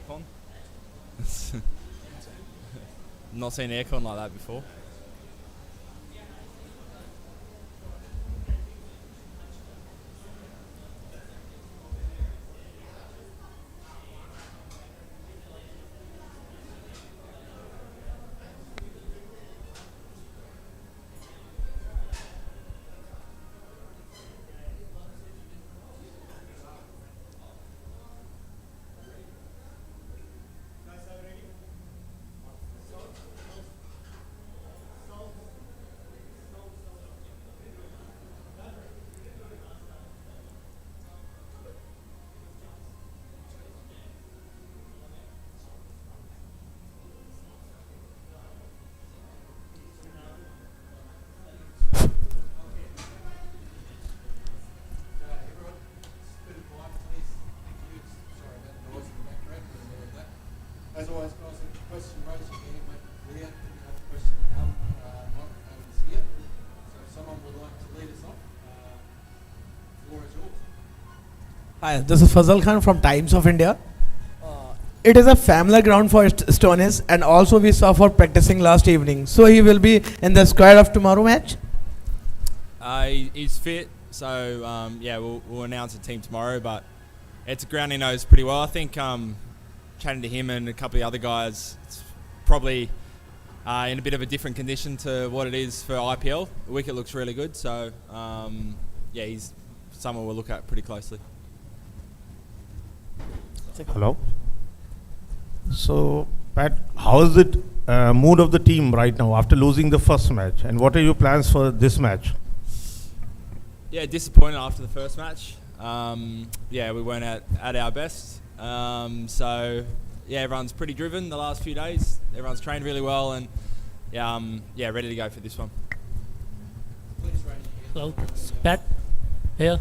aircon. Not seen aircon like that before. As always, guys, if a question, raise your hand, make it clear. If you have a question, microphone is here. So if someone would like to lead us off, the floor is yours. Hi, this is Fazal Khan from Times of India. It is a familiar ground for Stones, and also we saw for practicing last evening. So he will be in the squad of tomorrow match. He's fit, so yeah, we'll announce the team tomorrow. But it's a ground he knows pretty well. I think chatting to him and a couple of the other guys, it's probably in a bit of a different condition to what it is for IPL. The wicket looks really good, so yeah, he's someone we'll look at pretty closely. Hello. So, Pat, how is it mood of the team right now after losing the first match, and what are your plans for this match? Yeah, disappointed after the first match. Yeah, we weren't at our best. So yeah, everyone's pretty driven the last few days. Everyone's trained really well, and yeah, ready to go for this one. Hello, Pat. Here.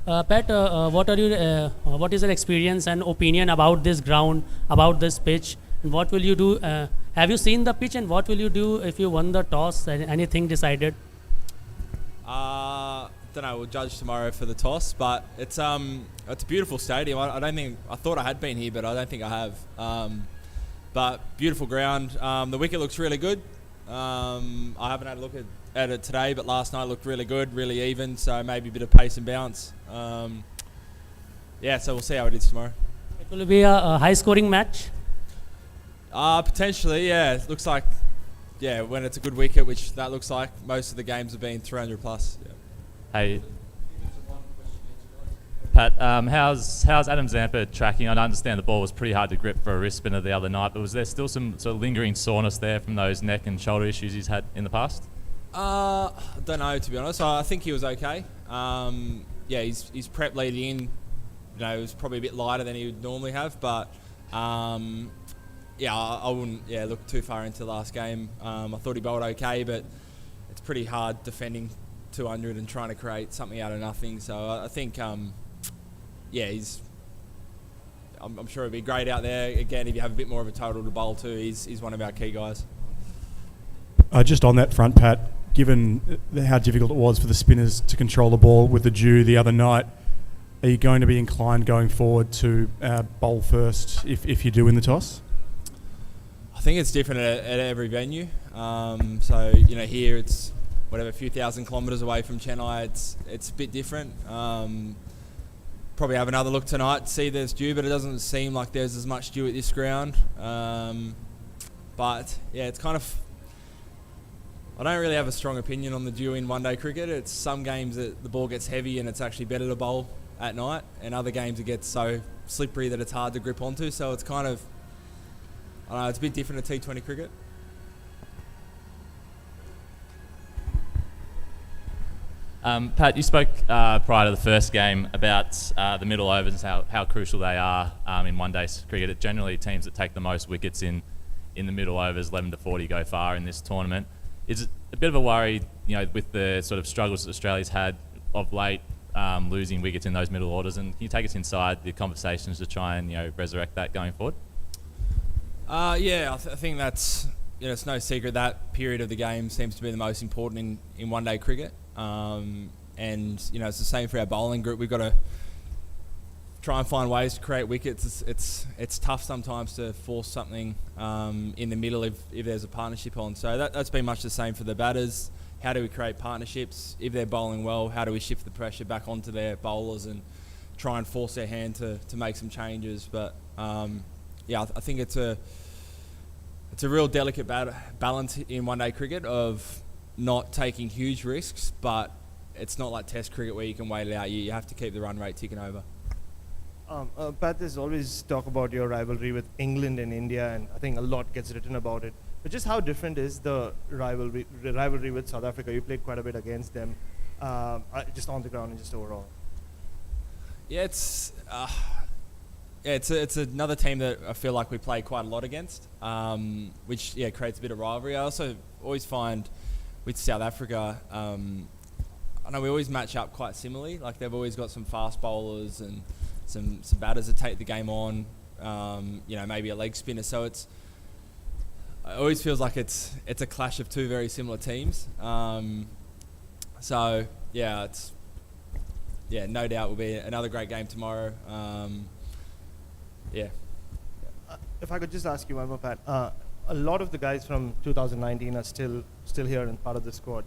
Pat, what is your experience and opinion about this ground, about this pitch, and what will you do? Have you seen the pitch, and what will you do if you won the toss? Anything decided? Don't know. We'll judge tomorrow for the toss, but it's a beautiful stadium. I thought I had been here, but I don't think I have. But beautiful ground. The wicket looks really good. I haven't had a look at it today, but last night looked really good, really even. So maybe a bit of pace and bounce. Yeah, so we'll see how it is tomorrow. It will be a high-scoring match. Potentially, yeah. It looks like, yeah, when it's a good wicket, which that looks like. Most of the games have been 300 plus. Yeah. Hey, Pat, how's Adam Zampa tracking? I understand the ball was pretty hard to grip for a wrist spinner the other night, but was there still some sort of lingering soreness there from those neck and shoulder issues he's had in the past? I don't know, to be honest. I think he was okay. Yeah, his prep leading in, it was probably a bit lighter than he would normally have, but yeah, I wouldn't look too far into the last game. I thought he bowled okay, but it's pretty hard defending 200 and trying to create something out of nothing. So I think, yeah, I'm sure it'd be great out there. Again, if you have a bit more of a total to bowl to, he's one of our key guys. Just on that front, Pat, given how difficult it was for the spinners to control the ball with the dew the other night, are you going to be inclined going forward to bowl first if you do win the toss? I think it's different at every venue. So, here it's whatever, a few thousand kilometres away from Chennai. It's a bit different. Probably have another look tonight, see there's dew, but it doesn't seem like there's as much dew at this ground. But yeah, it's kind of, I don't really have a strong opinion on the dew in one-day cricket. It's some games that the ball gets heavy and it's actually better to bowl at night, and other games it gets so slippery that it's hard to grip onto. So it's kind of, I don't know, it's a bit different to T20 cricket. Pat, you spoke prior to the first game about the middle overs, how crucial they are in one-day cricket. Generally, teams that take the most wickets in the middle overs, 11 to 40, go far in this tournament. Is it a bit of a worry, with the sort of struggles that Australia's had of late, losing wickets in those middle orders? And can you take us inside the conversations to try and resurrect that going forward? Yeah, I think that's, it's no secret that period of the game seems to be the most important in one-day cricket. And it's the same for our bowling group. We've got to try and find ways to create wickets. It's tough sometimes to force something in the middle if there's a partnership on. So that's been much the same for the batters. How do we create partnerships? If they're bowling well, how do we shift the pressure back onto their bowlers and try and force their hand to make some changes? But I think it's a real delicate balance in one-day cricket of not taking huge risks, but it's not like Test cricket where you can wait it out. You have to keep the run rate ticking over. Pat, there's always talk about your rivalry with England and India, and I think a lot gets written about it. But just how different is the rivalry with South Africa? You played quite a bit against them, just on the ground and just overall. Yeah, it's another team that I feel like we play quite a lot against, which creates a bit of rivalry. I also always find with South Africa, I know we always match up quite similarly. Like they've always got some fast bowlers and some batters that take the game on. Maybe a leg spinner. So it always feels like it's a clash of two very similar teams. No doubt will be another great game tomorrow. If I could just ask you one more, Pat. A lot of the guys from 2019 are still here and part of the squad.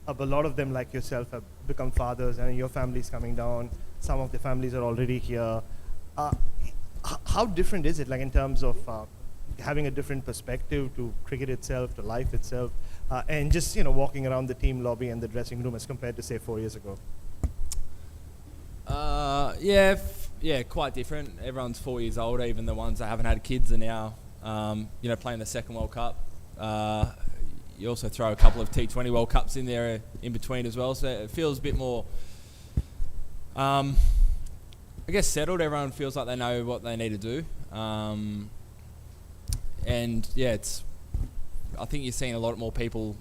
But a lot of them, like yourself, have become fathers, and your family's coming down. Some of the families are already here. How different is it, like in terms of having a different perspective to cricket itself, to life itself, and just walking around the team lobby and the dressing room as compared to say 4 years ago? Quite different. Everyone's 4 years older. Even the ones that haven't had kids are now, playing the second World Cup. You also throw a couple of T20 World Cups in there in between as well, so it feels a bit more, settled. Everyone feels like they know what they need to do, I think you're seeing a lot more people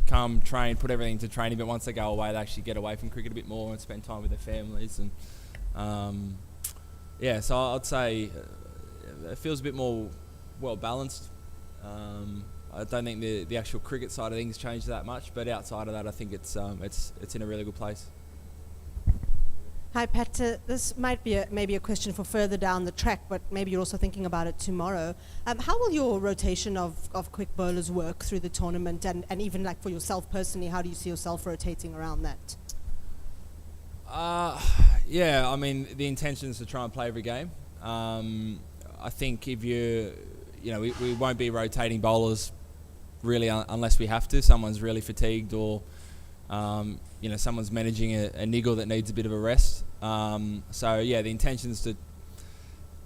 come train, put everything to training, but once they go away, they actually get away from cricket a bit more and spend time with their families. And so I'd say it feels a bit more well balanced. I don't think the actual cricket side of things changed that much, but outside of that, I think it's in a really good place. Hi, Pat. This might be maybe a question for further down the track, but maybe you're also thinking about it tomorrow. How will your rotation of quick bowlers work through the tournament, and even like for yourself personally, how do you see yourself rotating around that? The intention is to try and play every game. I think if we won't be rotating bowlers really unless we have to. Someone's really fatigued or someone's managing a niggle that needs a bit of a rest. The intention is to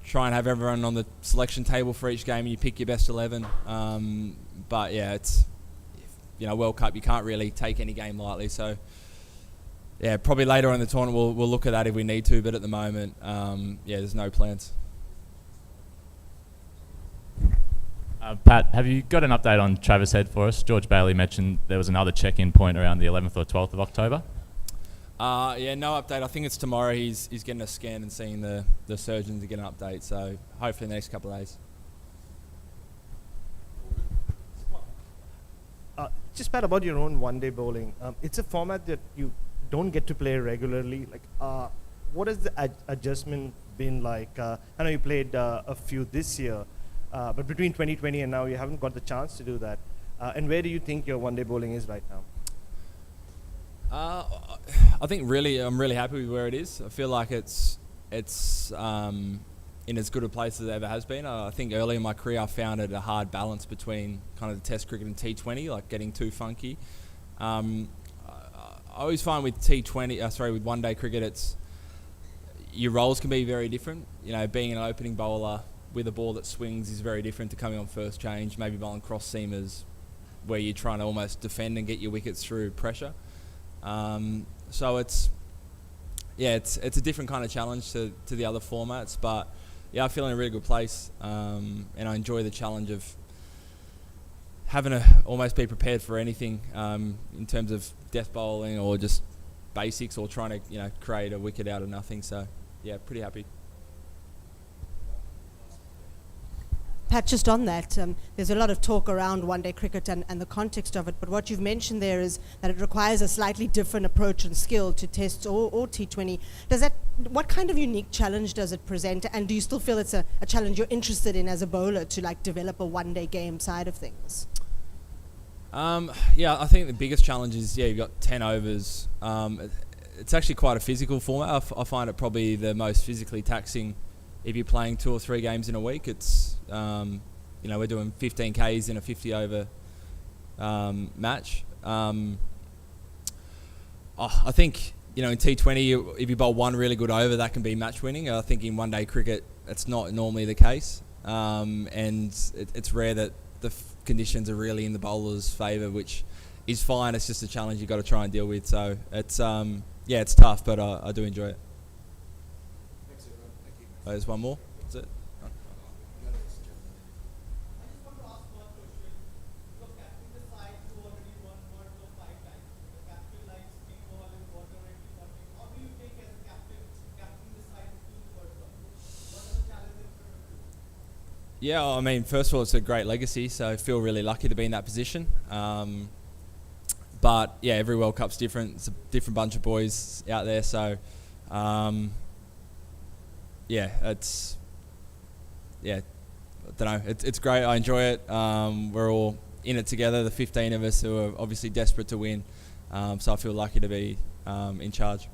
try and have everyone on the selection table for each game and you pick your best 11. It's World Cup, you can't really take any game lightly. So probably later on in the tournament we'll look at that if we need to, but at the moment there's no plans. Pat, have you got an update on Travis Head for us? George Bailey mentioned there was another check-in point around the 11th or 12th of October. No update. I think it's tomorrow. He's getting a scan and seeing the surgeon to get an update. So hopefully in the next couple of days. Just Pat, about your own one-day bowling. It's a format that you don't get to play regularly. What has the adjustment been like? I know you played a few this year. But between 2020 and now, you haven't got the chance to do that. And where do you think your one-day bowling is right now? I think I'm really happy with where it is. I feel like it's in as good a place as it ever has been. I think early in my career, I found it a hard balance between kind of the Test cricket and T20, like getting too funky. I always find with with one-day cricket, your roles can be very different. Being an opening bowler with a ball that swings is very different to coming on first change, maybe bowling cross seamers where you're trying to almost defend and get your wickets through pressure. It's a different kind of challenge to the other formats, but I feel in a really good place, and I enjoy the challenge of having to almost be prepared for anything in terms of death bowling or just basics or trying to create a wicket out of nothing. So pretty happy. Pat, just on that, there's a lot of talk around one-day cricket and the context of it, but what you've mentioned there is that it requires a slightly different approach and skill to Tests or T20. Does that what kind of unique challenge does it present? And do you still feel it's a challenge you're interested in as a bowler to like develop a one-day game side of things? Yeah, I think the biggest challenge is, you've got 10 overs. It's actually quite a physical format. I find it probably the most physically taxing if you're playing 2 or 3 games in a week. It's, we're doing 15 Ks in a 50 over match. I think, in T20, if you bowl one really good over, that can be match winning. I think in one-day cricket, it's not normally the case. And it's rare that the conditions are really in the bowler's favour, which is fine. It's just a challenge you've got to try and deal with. So it's, it's tough, but I do enjoy it. Thanks, everyone. Thank you. There's one more. That's it. Yeah, I mean, first of all, it's a great legacy, so I feel really lucky to be in that position. But yeah, every World Cup's different. It's a different bunch of boys out there, so it's I don't know. It's great. I enjoy it. We're all in it together. The 15 of us who are obviously desperate to win. So I feel lucky to be in charge.